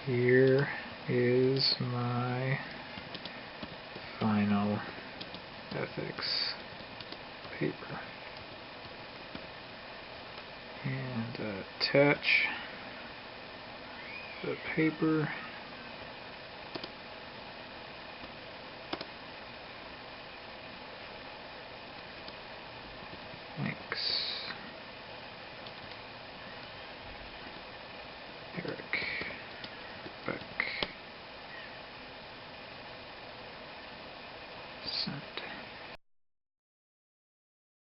Here is my final ethics paper. And attach the paper. Thanks, Eric. Beck. Sent.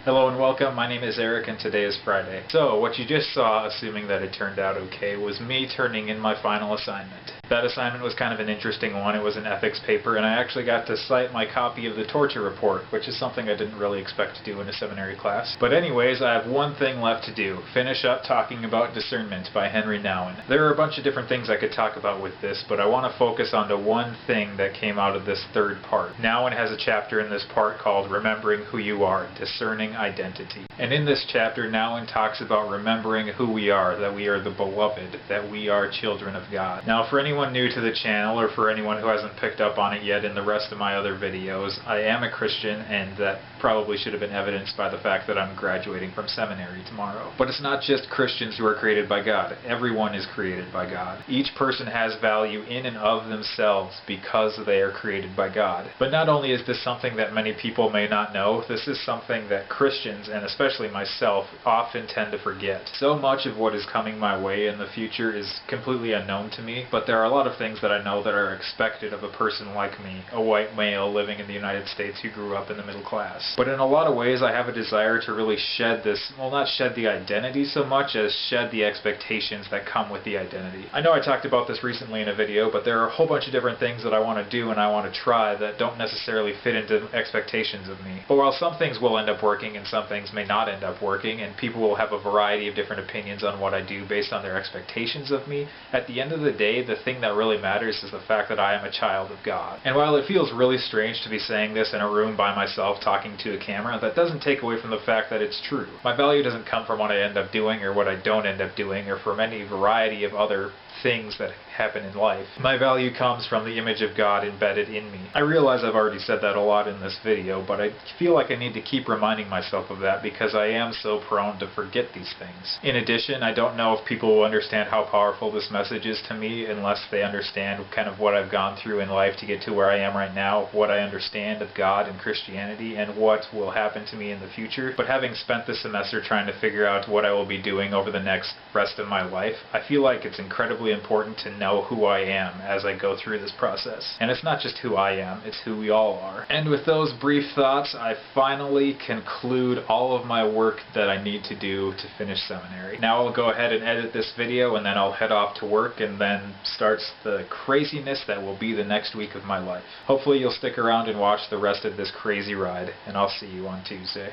Hello and welcome, my name is Eric and today is Friday. So, what you just saw, assuming that it turned out okay, was me turning in my final assignment. That assignment was kind of an interesting one. It was an ethics paper and I actually got to cite my copy of the torture report, which is something I didn't really expect to do in a seminary class. But anyways, I have one thing left to do. Finish up talking about Discernment by Henri Nouwen. There are a bunch of different things I could talk about with this, but I want to focus on the one thing that came out of this third part. Nouwen has a chapter in this part called Remembering Who You Are, Discerning Identity. And in this chapter, Nouwen talks about remembering who we are, that we are the beloved, that we are children of God. Now, for anyone new to the channel, or for anyone who hasn't picked up on it yet in the rest of my other videos, I am a Christian, and that probably should have been evidenced by the fact that I'm graduating from seminary tomorrow. But it's not just Christians who are created by God. Everyone is created by God. Each person has value in and of themselves because they are created by God. But not only is this something that many people may not know, this is something that Christians, and especially myself, often tend to forget. So much of what is coming my way in the future is completely unknown to me, but there are a lot of things that I know that are expected of a person like me, a white male living in the United States who grew up in the middle class. But in a lot of ways I have a desire to really shed this, well, not shed the identity so much as shed the expectations that come with the identity. I know I talked about this recently in a video, but there are a whole bunch of different things that I want to do and I want to try that don't necessarily fit into expectations of me. But while some things will end up working and some things may not end up working, and people will have a variety of different opinions on what I do based on their expectations of me, at the end of the day, the thing that really matters is the fact that I am a child of God. And while it feels really strange to be saying this in a room by myself talking to a camera, that doesn't take away from the fact that it's true. My value doesn't come from what I end up doing or what I don't end up doing or from any variety of other things that happen in life. My value comes from the image of God embedded in me. I realize I've already said that a lot in this video, but I feel like I need to keep reminding myself of that because I am so prone to forget these things. In addition, I don't know if people will understand how powerful this message is to me unless they understand kind of what I've gone through in life to get to where I am right now, what I understand of God and Christianity, and what will happen to me in the future. But having spent this semester trying to figure out what I will be doing over the next rest of my life, I feel like it's incredibly important to know who I am as I go through this process. And it's not just who I am, it's who we all are. And with those brief thoughts, I finally conclude all of my work that I need to do to finish seminary. Now I'll go ahead and edit this video and then I'll head off to work, and then starts the craziness that will be the next week of my life. Hopefully you'll stick around and watch the rest of this crazy ride, and I'll see you on Tuesday.